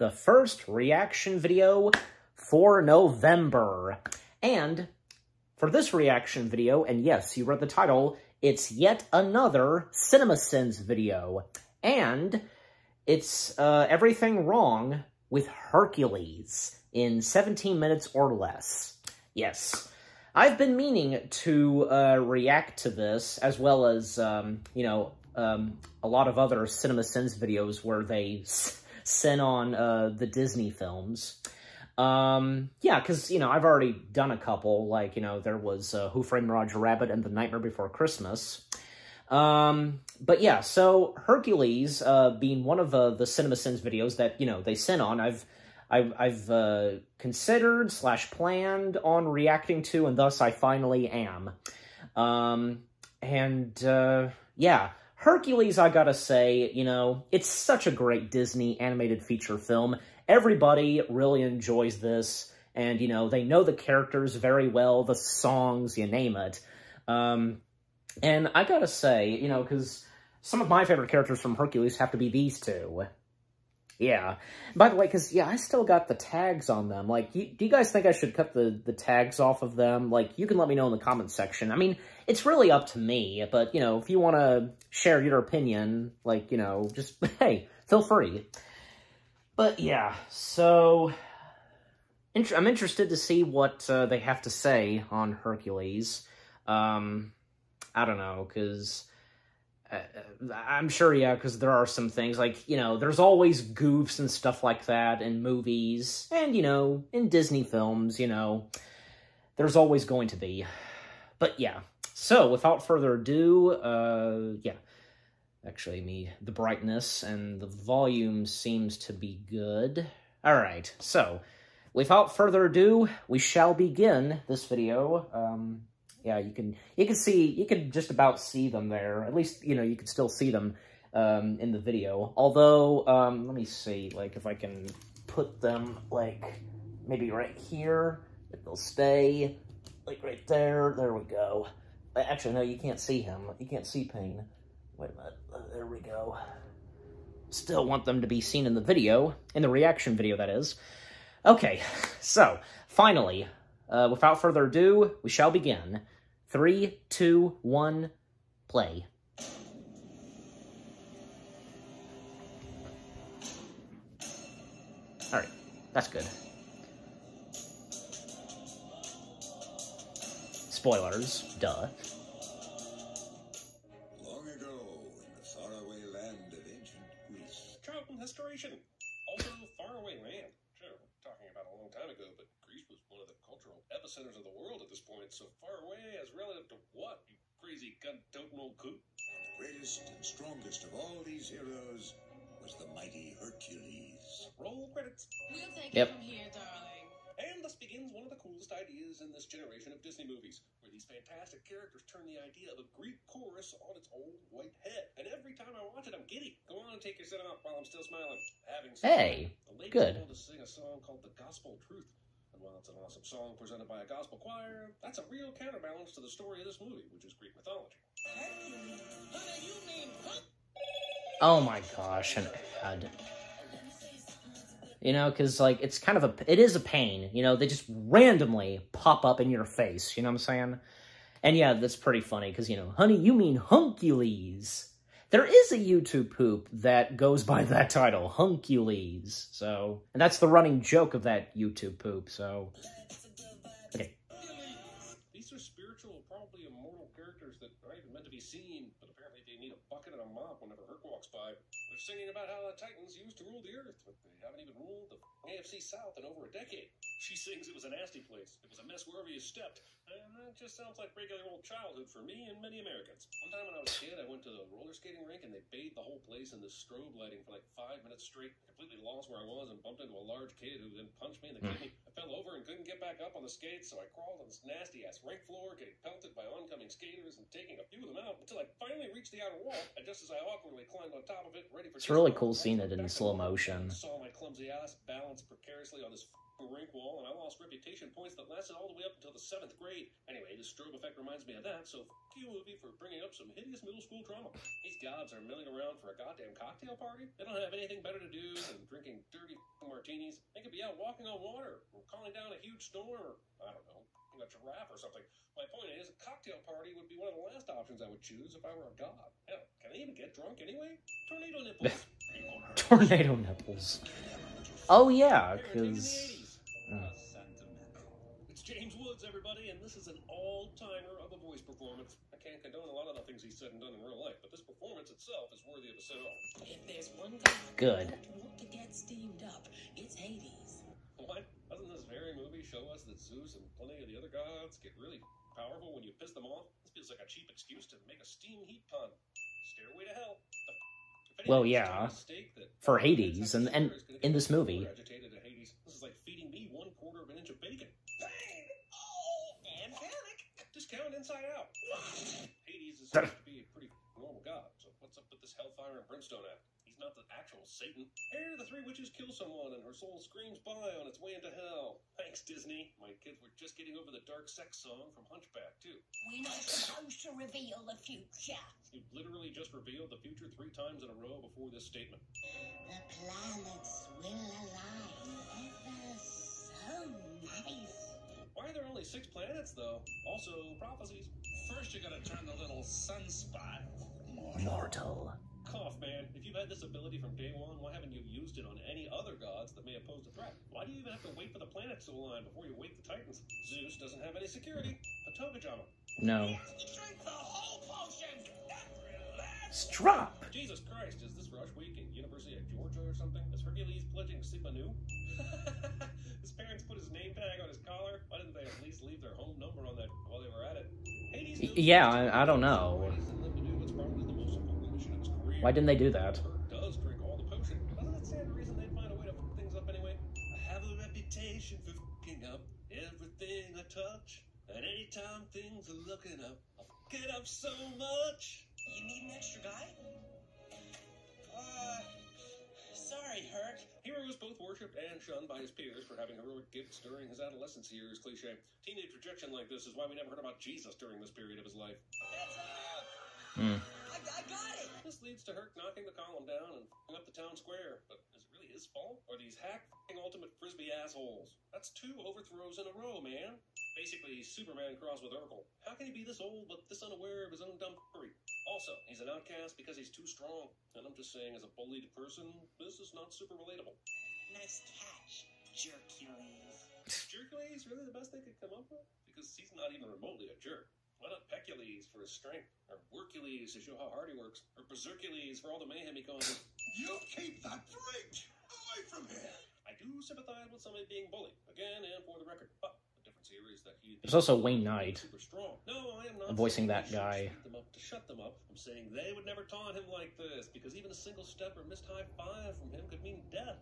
the first reaction video for November. And for this reaction video, and yes, you read the title, it's yet another CinemaSins video. And it's everything wrong with Hercules in 17 minutes or less. Yes. I've been meaning to react to this, as well as, you know, a lot of other CinemaSins videos where they sin on the Disney films. Yeah, because, you know, I've already done a couple, like, you know, there was Who Framed Roger Rabbit and The Nightmare Before Christmas. But yeah, so Hercules, being one of the CinemaSins videos that, you know, they sin on, I've considered / planned on reacting to, and thus I finally am. Yeah, Hercules, I gotta say, you know, it's such a great Disney animated feature film. Everybody really enjoys this, and, you know, they know the characters very well, the songs, you name it. And I gotta say, you know, because some of my favorite characters from Hercules have to be these two. Yeah. By the way, because, yeah, I still got the tags on them. Like, do you guys think I should cut the tags off of them? Like, you can let me know in the comments section. I mean, it's really up to me, but, you know, if you want to share your opinion, like, you know, just, hey, feel free. But, yeah, so I'm interested to see what they have to say on Hercules. I don't know, because I'm sure, yeah, because there are some things, like, you know, there's always goofs and stuff like that in movies, and, you know, in Disney films, you know, there's always going to be. But, yeah, so, without further ado, yeah, actually, the brightness and the volume seems to be good. Alright, so, without further ado, we shall begin this video. Yeah, you can just about see them there. At least, you know, you can still see them in the video. Although, let me see, like, if I can put them, like, maybe right here, if they'll stay, like, right there. There we go. Actually, no, you can't see him. You can't see Payne. Wait a minute. There we go. Still want them to be seen in the video, in the reaction video, that is. Okay, so, finally, without further ado, we shall begin. 3, 2, 1, play. Alright, that's good. Spoilers, duh. Long ago, in the faraway land of ancient Greece. Charlton Restoration. Also, faraway land. Sure, we're talking about a long time ago, but Greece was one of the cultural epicenters of the world at this point, so far away as relative to what, you crazy gun-toting old coot? The greatest and strongest of all these heroes was the mighty Hercules. Roll credits. We'll take Yep. it from here, darling. And thus begins one of the coolest ideas in this generation of Disney movies, where these fantastic characters turn the idea of a Greek chorus on its old white head. And every time I watch it, I'm giddy. Go on and take your set off while I'm still smiling. Having said Hey, that, the ladies good. able to sing a song called The Gospel Truth. And while it's an awesome song presented by a gospel choir, that's a real counterbalance to the story of this movie, which is Greek mythology. Oh my gosh, an ad. You know, because, like, it's kind of it is a pain, you know, they just randomly pop up in your face, you know what I'm saying? And yeah, that's pretty funny, because, you know, honey, you mean Hercules. There is a YouTube poop that goes by that title, Hercules, so, and that's the running joke of that YouTube poop, so, okay. These are spiritual, probably immortal characters that aren't even meant to be seen, but apparently they need a bucket and a mop whenever Herc walks by. They're singing about how the Titans used to rule the Earth, but they haven't even ruled the AFC South in over a decade. She sings it was a nasty place. It was a mess wherever you stepped. And that just sounds like regular old childhood for me and many Americans. One time when I was a kid, I went to the roller skating rink and they bathed the whole place in this strobe lighting for like 5 minutes straight. Completely lost where I was and bumped into a large kid who then punched me in the kidney. I fell over and couldn't get back up on the skates, so I crawled on this nasty-ass rink floor, getting pelted by oncoming skaters and taking a few of them out until I finally reached the outer wall. And just as I awkwardly climbed on top of it, ready for... It's really cool seeing it in slow motion. I saw my clumsy ass balanced precariously on this rink wall, and I lost reputation points that lasted all the way up until the 7th grade. Anyway, this strobe effect reminds me of that, so f*** you, movie, for bringing up some hideous middle school trauma. These gobs are milling around for a goddamn cocktail party? They don't have anything better to do than drinking dirty yeah, walking on water, or calling down a huge storm, or, I don't know, a giraffe or something. My point is, a cocktail party would be one of the last options I would choose if I were a god. Hell, can they even get drunk anyway? Tornado nipples. Tornado nipples. Oh yeah, because... It's James Woods, everybody, and this is an all-timer of a voice performance. I can't condone a lot of the things he's said and done in real life, but this performance itself is worthy of a song. If there's one god Good. want to get steamed up, it's Hades. What? Doesn't this very movie show us that Zeus and plenty of the other gods get really powerful when you piss them off? This feels like a cheap excuse to make a steam heat pun. Stairway to hell. Well, yeah, for Hades, and in this movie. This is like feeding me 1/4 of an inch of bacon. Bang! Oh, and panic. Discount inside out. Hades is supposed to be a pretty normal god, so what's up with this hellfire and brimstone act? He's not the actual Satan. Here, the 3 witches kill someone, and her soul screams by on its way into hell. Thanks, Disney. My kids were just getting over the dark sex song from Hunchback, too. We're not supposed to reveal the future. You literally just revealed the future 3 times in a row before this statement. The planets will align ever so nice. Why are there only 6 planets, though? Also, prophecies. First, you gotta turn the little sunspot Mortal. Cough, man. If you've had this ability from day one, why haven't you used it on any other gods that may have posed a threat? Why do you even have to wait for the planets to align before you wake the Titans? Zeus doesn't have any security. A toga jama. No. Drink the whole potion. Strop! Jesus Christ, is this rush week at University of Georgia or something? Is Hercules pledging Sigma Nu? His parents put his name tag on his collar. Why didn't they at least leave their home number on that while they were at it? Hades Yeah, I don't know. Why didn't they do that? Does drink all the potion. Doesn't it stand to reason they'd find a way to fuck things up anyway? I have a reputation for fucking up everything I touch. And anytime things are looking up, I fuck it up so much. You need an extra guy? Sorry, Herc. Hero was both worshipped and shunned by his peers for having heroic gifts during his adolescence years. Cliche. Teenage rejection like this is why we never heard about Jesus during this period of his life. Heads up! I got it! This leads to Herc knocking the column down and f***ing up the town square. But is it really his fault? Or these hack f***ing ultimate frisbee assholes? That's 2 overthrows in a row, man. Basically, Superman crossed with Urkel. How can he be this old but this unaware of his own dumb f***ery? Also, he's an outcast because he's too strong. And I'm just saying, as a bullied person, this is not super relatable. Nice catch, Hercules. Hercules really the best they could come up with? Because he's not even remotely a jerk. Why not Hercules for his strength? Or Hercules to show how hard he works? Or Bersercules for all the mayhem he causes? You keep that freak away from here! I do sympathize with somebody being bullied, again and for the record. But the difference here is that he There's also Wayne Knight. Super strong. No, I am not voicing saying that they should guy. beat them up to shut them up. I'm saying they would never taunt him like this, because even a single step or missed high five from him could mean death.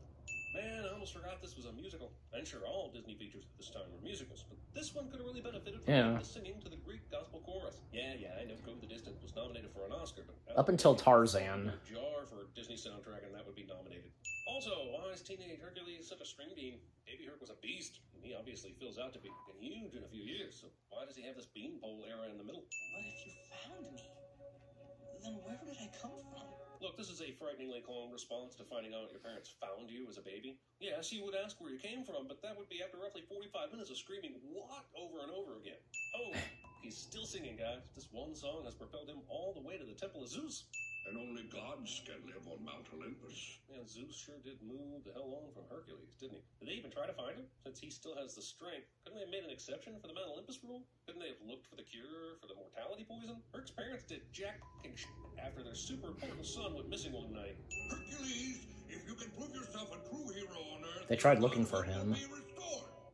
Man, I almost forgot this was a musical. And sure, all Disney features at this time were musicals, but this one could have really benefited from the singing to the Greek gospel chorus. Yeah, I know Go the Distance was nominated for an Oscar, but... Up until Tarzan. Jar for a Disney soundtrack, and that would be nominated. Also, why is teenage Hercules such a string bean? Baby Herc was a beast, and he obviously fills out to be huge in a few years, so why does he have this beanpole era in the middle? But if you found me, then where did I come from? Look, this is a frighteningly calm response to finding out your parents found you as a baby. Yes, you would ask where you came from, but that would be after roughly 45 minutes of screaming "what" over and over again. Oh, he's still singing, guys. This one song has propelled him all the way to the Temple of Zeus. And only gods can live on Mount Olympus. Man, Zeus sure did move the hell on from Hercules, didn't he? Did they even try to find him? Since he still has the strength, couldn't they have made an exception for the Mount Olympus rule? Couldn't they have looked for the cure for the mortality poison? Herc's parents did jack f***ing shit after their super important son went missing one night. Hercules, if you can prove yourself a true hero on Earth... They tried looking for him.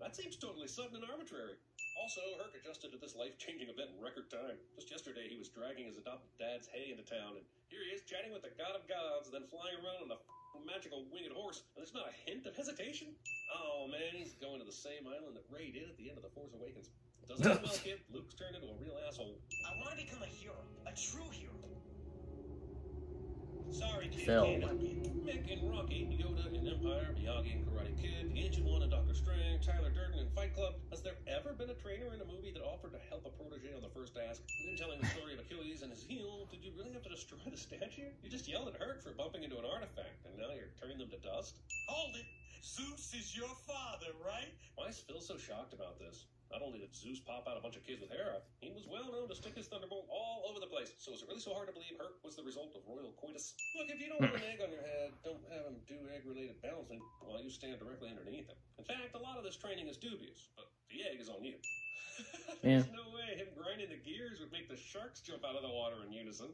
That seems totally sudden and arbitrary. Also, Herc adjusted to this life-changing event in record time. Just yesterday, he was dragging his adopted dad's hay into town, and here he is chatting with the god of gods, then flying around on a magical winged horse, and there's not a hint of hesitation. Oh man, he's going to the same island that Rey did at the end of The Force Awakens. Doesn't end well, kid. Luke's turned into a real asshole. I want to become a hero, a true hero. Sorry, kid. Phil. Mick and Rocky, Yoda in Empire, Miyagi and Karate Kid, The Ancient One and Dr. Strange, Tyler Durden in Fight Club. Has there ever been a trainer in a movie that offered to help a protege on the first ask? And then telling the story of Achilles and his heel, did you really have to destroy the statue? You just yelled at Herc for bumping into an artifact, and now you're turning them to dust? Hold it. Zeus is your father, right? Why is Phil so shocked about this? Not only did Zeus pop out a bunch of kids with hair, he was well known to stick his thunderbolt all over the place. So is it really so hard to believe Herc was the result of royal coitus? Look, if you don't want an egg on your head, don't have him do egg-related balancing while you stand directly underneath him. In fact, a lot of this training is dubious, but the egg is on you. There's no way him grinding the gears would make the sharks jump out of the water in unison.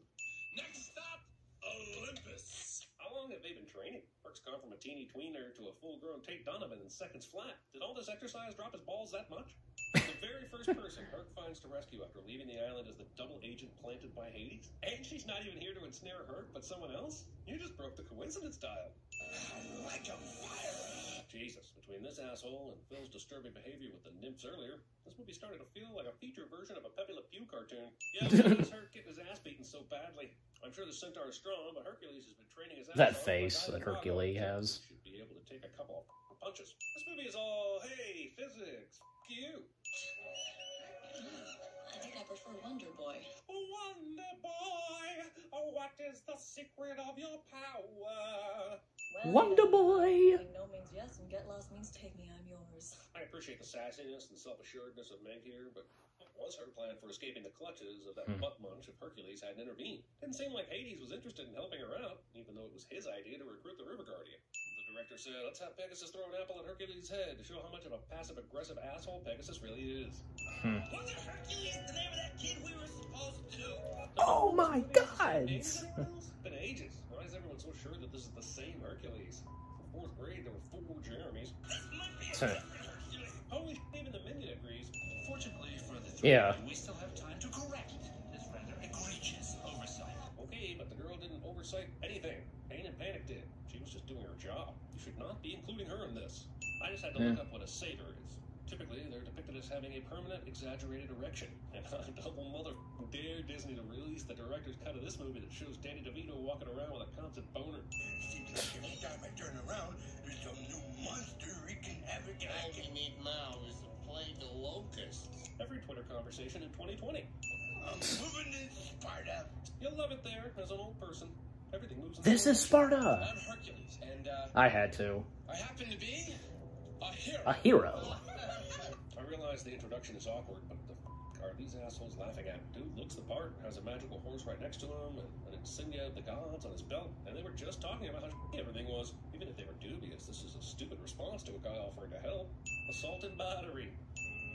Next stop, Olympus. How long have they been training? Herc's gone from a teeny tweener to a full-grown Tate Donovan in seconds flat. Did all this exercise drop his balls that much? The very first person Herc finds to rescue after leaving the island is the double agent planted by Hades. And she's not even here to ensnare Herc, but someone else? You just broke the coincidence dial. Like a fire. Jesus, between this asshole and Phil's disturbing behavior with the nymphs earlier, this movie started to feel like a feature version of a Pepe Le Pew cartoon. Yeah, why is Herc getting his ass beaten so badly? I'm sure the centaur is strong, but Hercules has been training his ass That off face like that Hercules has. Should be able to take a couple of punches. This movie is all, hey, physics, f you. I think I prefer Wonder Boy. Wonder Boy, oh, what is the secret of your power? Well, Wonder Boy! saying no means yes, and get lost means take me, I'm yours. I appreciate the sassiness and self-assuredness of Meg here, but what was her plan for escaping the clutches of that butt munch if Hercules hadn't intervened? Didn't seem like Hades was interested in helping her out, even though it was his idea to recruit the River Guardian. The director said, let's have Pegasus throw an apple at Hercules' head to show how much of a passive-aggressive asshole Pegasus really is. Wasn't Hercules the name of that kid we were supposed to? Oh my god! It's been ages. Why is everyone so sure that this is the same Hercules? In fourth grade, there were 4 Jeremys. This might be a Sorry. different Hercules. Holy shit, even the minion agrees. Fortunately for the Yeah. we still have time to correct this rather egregious oversight. Okay, but the girl didn't oversight anything. Pain and Panic did. She was just doing her job. You should not be including her in this. I just had to look up what a satyr is. Typically, they're depicted as having a permanent, exaggerated erection. And I double mother dare Disney to release the director's cut of this movie that shows Danny DeVito walking around with a constant boner. Seems like every time I turn around, there's some new monster wreaking havoc. All we need now is to play the locusts. Every Twitter conversation in 2020. I'm moving to Sparta. You'll love it there, as an old person. Everything moves in This slow is motion. Sparta! I'm Hercules, and I had to. I happen to be a hero. A hero. I realize the introduction is awkward, but the are these assholes laughing at? Dude looks the part, has a magical horse right next to him, and an insignia of the gods on his belt, and they were just talking about how shitty everything was. Even if they were dubious, this is a stupid response to a guy offering to help. Assault and battery.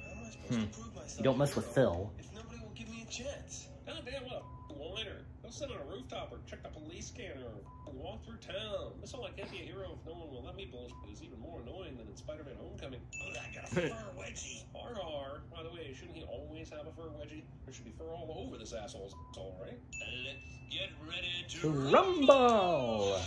How am I supposed to prove myself? You don't mess with Phil. If nobody will give me a chance. God damn, what a whiner. Go sit on a rooftop or check the police scanner or walk through town. This whole I can't be a hero if no one will let me bullshit is even more annoying than in Spider-Man Homecoming. Oh, I got a fur wedgie. Har. By the way, shouldn't he always have a fur wedgie? There should be fur all over this asshole's all right? Let's get ready to Rumble!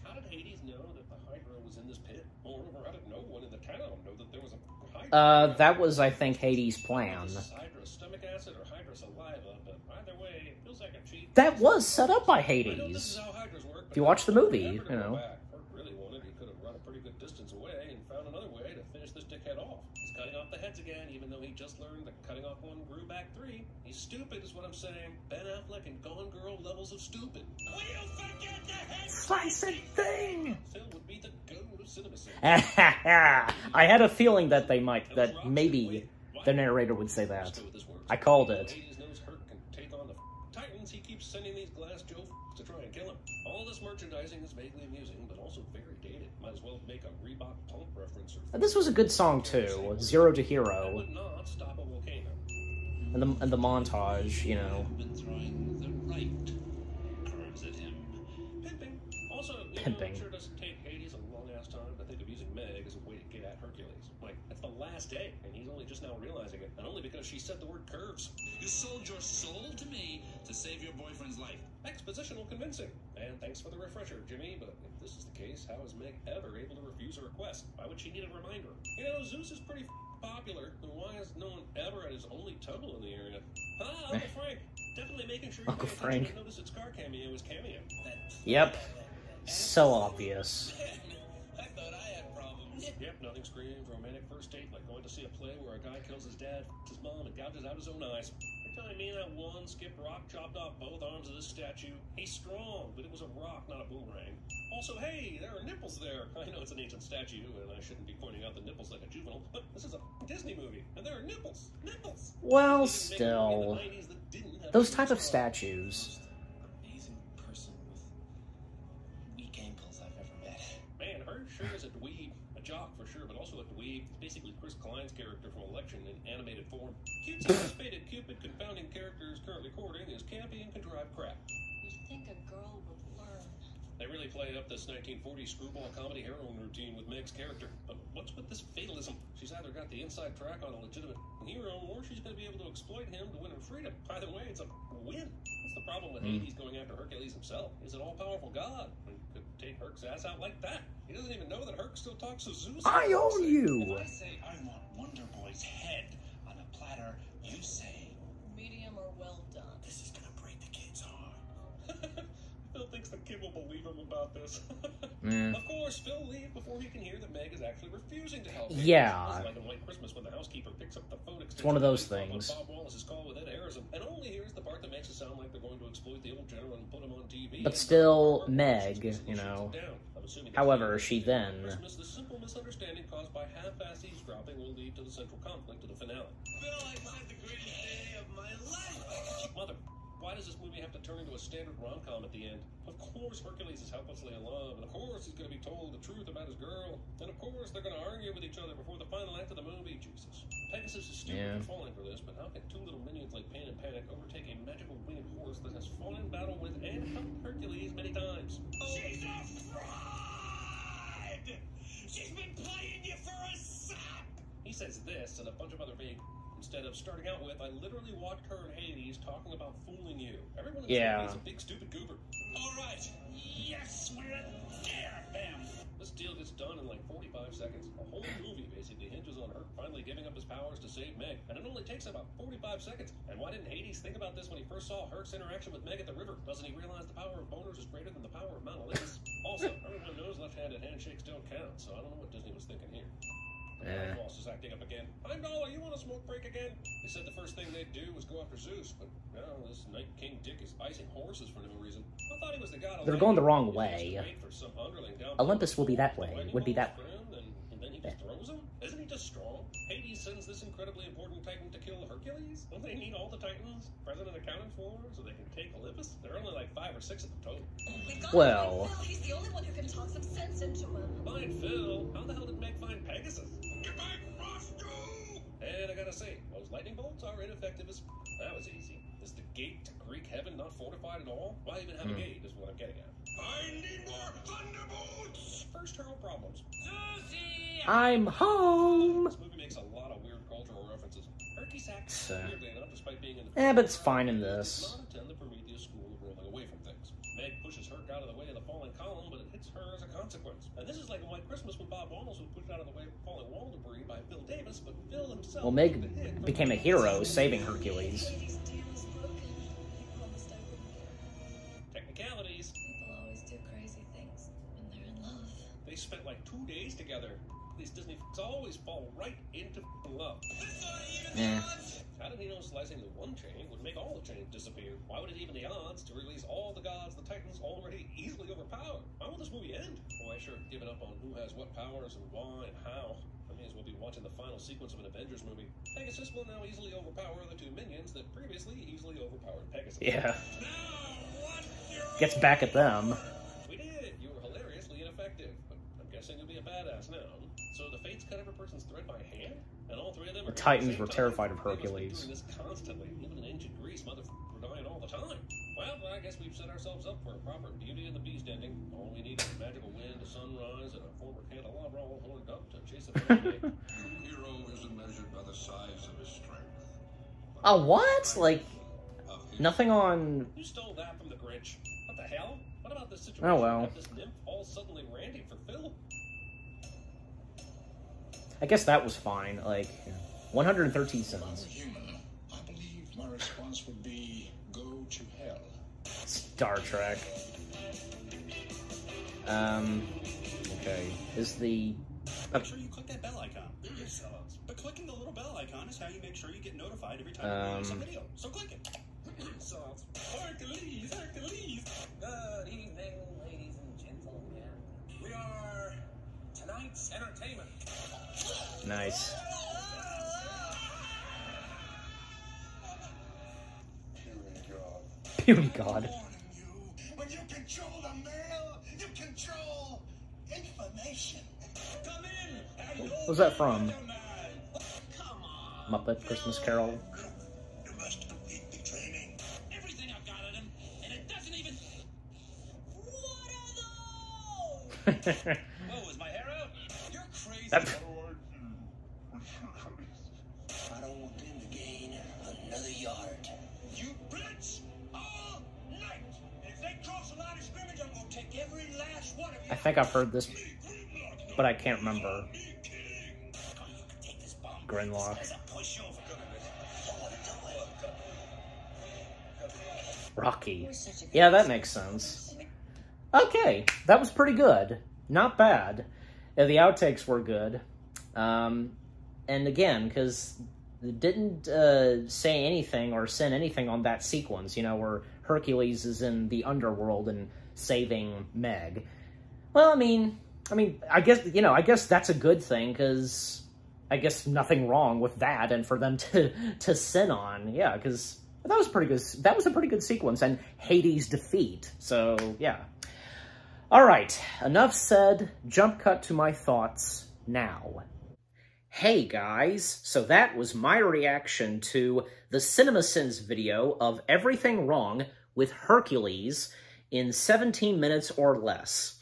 How did Hades know that the Hydra was in this pit? Moreover, how did no one in the town know that there was a Hydra? That was, I think, Hades' plan. Is this Hydra stomach acid or Hydra saliva, but either way, it feels like a cheat. That was set up by I know this is Hades. how Hydras work, If you watch the movie, never you to go know. back. Herc really wanted, he could have run a pretty good distance away and found another way to finish this dickhead off. He's cutting off the heads again, even though he just learned that cutting off one grew back 3. He's stupid, is what I'm saying. Ben Affleck and Gone Girl levels of stupid. We'll forget the head. Slicing thing! Phil would be the goat of cinema sins. I had a feeling that that maybe the narrator would say that. I called it. Hades knows Herc can take on the Titans. He keeps sending these glass Joe to try and kill him. All this merchandising is vaguely amusing, but also very dated. Might as well make a Reebok pump reference or. This was a good song too, Zero to I Hero, would not stop a volcano. and the montage, you know. Been throwing the right curves at him. Pimping. Also, Pimping. it sure does take Hades a long ass time to think of using Meg as a way to get at Hercules. Like, that's the last day, and he's only just now realizing it, and only because she said the word curves. You sold your soul to me to save your boyfriend's life. Expositional convincing. And thanks for the refresher, Jimmy, but if this is the case, how is Meg ever able to refuse a request? Why would she need a reminder? You know, Zeus is pretty popular, then why is no one ever at his only temple in the area? Ah, Uncle Frank. Definitely making sure you Uncle pay attention Frank. and notice its car cameo is cameo. Yep. So obvious. I thought I had problems. Yep, nothing screams romantic first date like going to see a play where a guy kills his dad, his mom, and gouges out his own eyes. You're telling me that one Skip Rock chopped off both arms of this statue? He's strong, but it was a rock, not a boomerang. Also, hey, there are nipples there. I know it's an ancient statue, and I shouldn't be pointing out the nipples like a juvenile, but this is a Disney movie, and there are nipples. Nipples! Well, still, those type of statues. Amazing person with weak ankles I've ever met. Man, her sure is a dweeb. A jock for sure, but also a dweeb. It's basically Chris Klein's character from Election in animated form. Cutesy, spaded Cupid confounding characters currently courting is campy and contrived crap. You'd think a girl would learn. They really play up this 1940s screwball comedy heroine routine with Meg's character. But what's with this fatalism? She's either got the inside track on a legitimate hero, or she's going to be able to exploit him to win her freedom. Either way, it's a win. What's the problem with Hades going after Hercules himself? He's an all-powerful god. He could take Herc's ass out like that. He doesn't even know that Herc still talks to Zeus. I own you! If I say I want Wonder Boy's head on a platter, you say, Medium or well done. this is gonna break the kid's heart. Phil thinks the kid will believe him about this. Of course, Phil leaves before he can hear that Meg is actually refusing to help him. Yeah. It's like in White Christmas when the housekeeper picks up the phone extension. It's one of those on things. Bob Wallace's call with Ed Harrison, and only hears the part that makes it sound like they're going to exploit the old general and put him on TV. But still, Meg, you know. However, she then... Christmas, the simple misunderstanding caused by half-assed eavesdropping will lead to the central conflict of the finale. Bill, I had the greatest day of my life. Mother, why does this movie have to turn into a standard rom-com at the end? Of course Hercules is helplessly in love, and of course he's going to be told the truth about his girl, and of course they're going to argue with each other before the final act of the movie. Jesus. Pegasus is stupid for falling for this, but how can two little minions like Pain and Panic overtake a magical winged horse that has fought in battle with and helped Hercules many times? She's a fraud! She's been playing you for a sap! He says this and a bunch of other vague instead of starting out with, I literally watched her and Hades talking about fooling you. Everyone in this movie is a big stupid goober. All right. Yes, we're there, Bam. This deal gets done in like 45 seconds. The whole movie basically hinges on Herc finally giving up his powers to save Meg, and it only takes about 45 seconds. And why didn't Hades think about this when he first saw Herc's interaction with Meg at the river? Doesn't he realize the power of boners is greater than the power of Mount Olympus? Also, everyone knows left-handed handshakes don't count, so I don't know what Disney was thinking here. The boss is acting up again. $5, you want a smoke break again? They said the first thing they'd do was go after Zeus, but now this Night King Dick is icing horses for no reason. I thought he was the god of They're going the wrong way. Olympus will be that way. Would be that way. And then he just throws him? Isn't he just strong? Hades sends this incredibly important titan to kill Hercules? Don't they need all the titans President accounted for so they can take Olympus? There are only like 5 or 6 of them total. Well... He's the only one who can talk some sense into him. Find Phil? How the hell did Meg find Pegasus? Get back, Roscoe! And I gotta say, those lightning bolts are ineffective as... That was easy. Is the gate to Greek heaven not fortified at all? Why even have a gate is what I'm getting at. I need more thunderbolts! First hurdle problems. Susie! I'm home! This movie makes a lot of weird cultural references. Hercules acts weirdly enough, despite being in the... but it's fine in this. Does not attend the Prometheus school of rolling away from things. Meg pushes Herc out of the way of the falling column, but it hits her as a consequence. And this is like in White Christmas when Bob Wallace was pushed out of the way of falling wall debris by Phil Davis, but Phil himself... Well, Meg became a hero, saving Hercules. Hades' deal is broken. He promised I wouldn't get hurt. Technicalities. People always do crazy things when they're in love. They spent like 2 days together. These Disney always fall right into love. How did he know slicing the one chain would make all the chains disappear? Why would it even the odds to release all the gods the Titans already easily overpowered? How will this movie end? Well, I sure have given up on who has what powers and why and how. I may as well be watching the final sequence of an Avengers movie. Pegasus will now easily overpower the 2 minions that previously easily overpowered Pegasus. Yeah. Gets back at them. We did. You were hilariously ineffective, but I'm guessing you'll be a badass now. So the fates cut every person's thread by hand, and all 3 of them. The Titans were terrified of Hercules. Doing this constantly, even in ancient Greece, motherfuckers were dying all the time. Well, I guess we've set ourselves up for a proper Beauty and the Beast ending. All we need is a magical wind, a sunrise, and a former candelabra all horned up to chase a family. True hero isn't measured by the size of his strength. A what? Like, nothing on... You stole that from the Grinch. What the hell? What about this situation? Oh, well. This nymph all suddenly randy for Phil? I guess that was fine. Like, 113 If I were cents. human, I believe my response would be go to hell. Star Trek. Okay. Is the make sure you click that bell icon. But clicking the little bell icon is how you make sure you get notified every time you release a video. So click it. Hercules, Hercules. Good evening, ladies and gentlemen. We are tonight's entertainment. Nice. Puny God. When you control the mail, you control information. Come in. What was that from? Come on. Muppet Christmas Carol? You must complete the training. Everything I've got in him, and it doesn't even... What are those? Whoa, is my hair out? You're crazy. I don't want them to gain another yard. You blitz all night. And if they cross the line of scrimmage, I'm gonna take every last one of you. I think I've heard this, but I can't remember. Take this bomb. Grinlock. As a pushover. Rocky. Yeah, that makes sense. Okay, that was pretty good. Not bad. Yeah, the outtakes were good. And again, because it didn't say anything or send anything on that sequence, you know, where Hercules is in the underworld and saving Meg. Well, I mean, I guess that's a good thing, because I guess nothing wrong with that, and for them to sin on, yeah, because that was pretty good. That was a pretty good sequence, and Hades' defeat. So yeah. All right, enough said. Jump cut to my thoughts now. Hey guys, so that was my reaction to the CinemaSins video of Everything Wrong with Hercules in 17 minutes or less.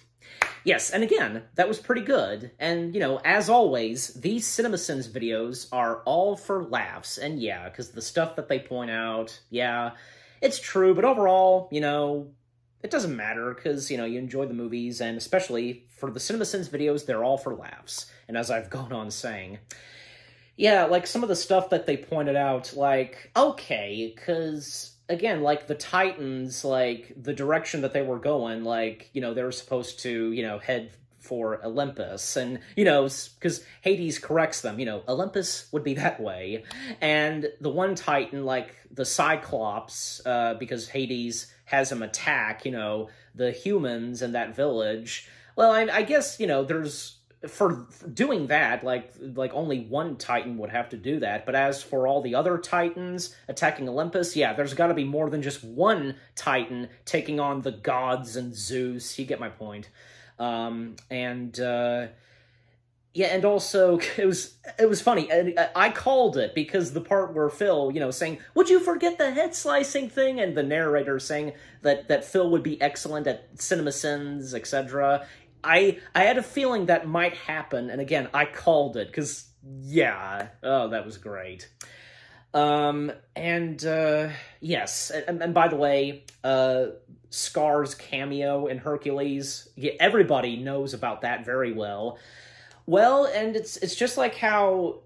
Yes, and again, that was pretty good, and, you know, as always, these CinemaSins videos are all for laughs, and yeah, because the stuff that they point out, yeah, it's true, but overall, you know, it doesn't matter, because, you know, you enjoy the movies, and especially for the CinemaSins videos, they're all for laughs, and as I've gone on saying, yeah, like, some of the stuff that they pointed out, like, okay, because... Again, like, the Titans, like, the direction that they were going, like, you know, they were supposed to, you know, head for Olympus, and, you know, because Hades corrects them, you know, Olympus would be that way, and the one Titan, like, the Cyclops, because Hades has him attack, you know, the humans in that village, well, I guess, you know, there's... For doing that, like only one Titan would have to do that, but as for all the other Titans attacking Olympus, yeah, there's got to be more than just one Titan taking on the gods and Zeus. You get my point. Yeah, and also, it was funny, and I called it, because the part where Phil, you know, saying, would you forget the head-slicing thing, and the narrator saying that Phil would be excellent at CinemaSins, etc., I had a feeling that might happen, and again, I called it, because, yeah, oh, that was great. Yes, and by the way, Scar's cameo in Hercules, yeah, everybody knows about that very well. Well, and it's just like how,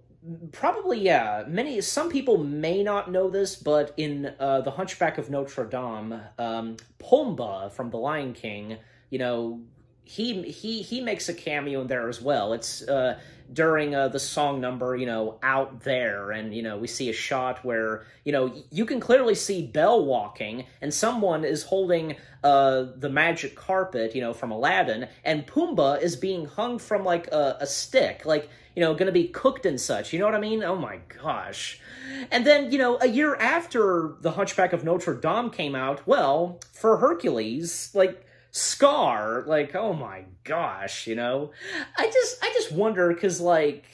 probably, yeah, some people may not know this, but in The Hunchback of Notre Dame, Pumbaa from The Lion King, you know, he makes a cameo in there as well. It's during the song number, you know, Out There, and, you know, we see a shot where, you know, you can clearly see Belle walking, and someone is holding the magic carpet, you know, from Aladdin, and Pumbaa is being hung from, like, a stick, like, you know, gonna be cooked and such, you know what I mean? Oh my gosh. And then, you know, a year after The Hunchback of Notre Dame came out, well, for Hercules, like, Scar, like, oh my gosh, you know? I just wonder, because, like,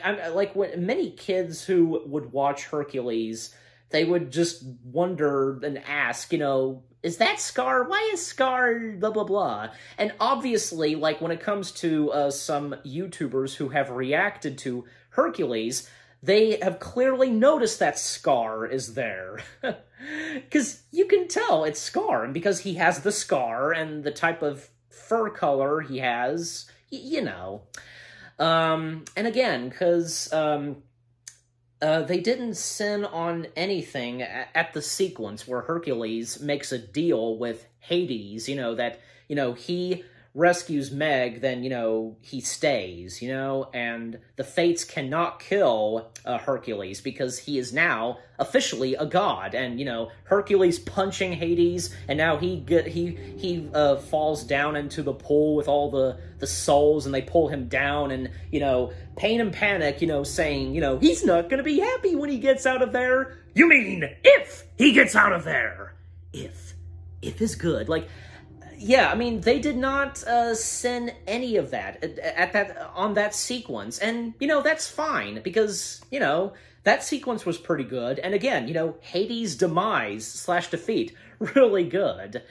I'm like, when many kids who would watch Hercules, they would just wonder and ask, you know, is that Scar? Why is Scar blah, blah, blah? And obviously, like, when it comes to some YouTubers who have reacted to Hercules, they have clearly noticed that Scar is there. Because you can tell it's Scar, and because he has the scar and the type of fur color he has, you know. And again, because they didn't sin on anything at the sequence where Hercules makes a deal with Hades, you know, that, you know, he rescues Meg, then, you know, he stays, you know, and the Fates cannot kill Hercules because he is now officially a god, and, you know, Hercules punching Hades, and now he falls down into the pool with all the souls, and they pull him down, and, you know, Pain and Panic, you know, saying, you know, he's not gonna be happy when he gets out of there. You mean if he gets out of there? If is good. Like, yeah, I mean, they did not send any of that on that sequence, and, you know, that's fine, because, you know, that sequence was pretty good, and again, you know, Hades' demise / defeat, really good.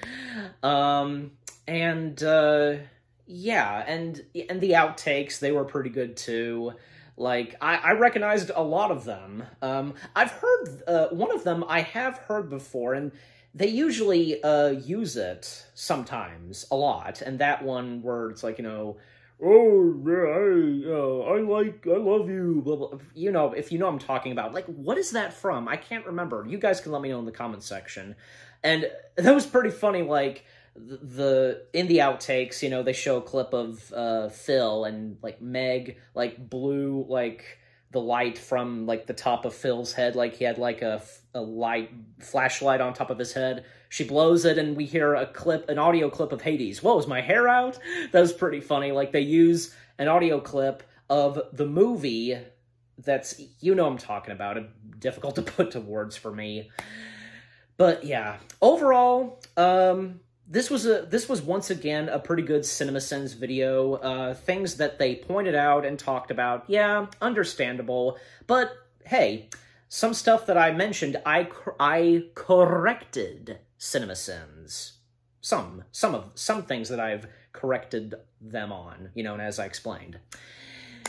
Yeah, and the outtakes, they were pretty good too. Like, I recognized a lot of them. I've heard, one of them I have heard before, and they usually use it sometimes, a lot, and that one where it's like, you know, oh, I love you, blah, blah. You know, if you know what I'm talking about. Like, what is that from? I can't remember. You guys can let me know in the comment section. And that was pretty funny, like, in the outtakes, you know, they show a clip of Phil, and, like, Meg, like, blew, like, the light from, like, the top of Phil's head, like he had, like, a flashlight on top of his head. She blows it, and we hear an audio clip of Hades. Whoa, is my hair out? That was pretty funny. Like, they use an audio clip of the movie that's, you know what I'm talking about. It's difficult to put to words for me. But, yeah. Overall, this was once again a pretty good CinemaSins video. Things that they pointed out and talked about, yeah, understandable. But hey, some stuff that I mentioned, I corrected CinemaSins. Some things that I've corrected them on, you know, and as I explained.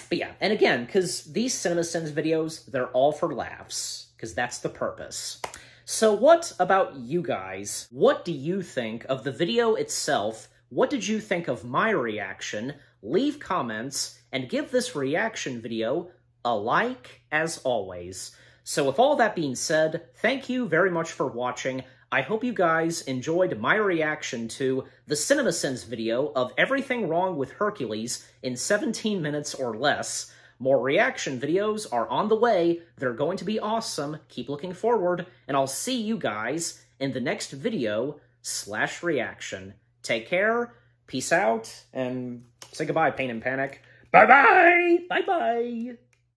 But yeah, and again, because these CinemaSins videos, they're all for laughs, because that's the purpose. So what about you guys? What do you think of the video itself? What did you think of my reaction? Leave comments, and give this reaction video a like, as always. So with all that being said, thank you very much for watching. I hope you guys enjoyed my reaction to the CinemaSins video of everything wrong with Hercules in 17 minutes or less. More reaction videos are on the way. They're going to be awesome. Keep looking forward, and I'll see you guys in the next video / reaction. Take care, peace out, and say goodbye, Pain and Panic. Bye-bye! Bye-bye!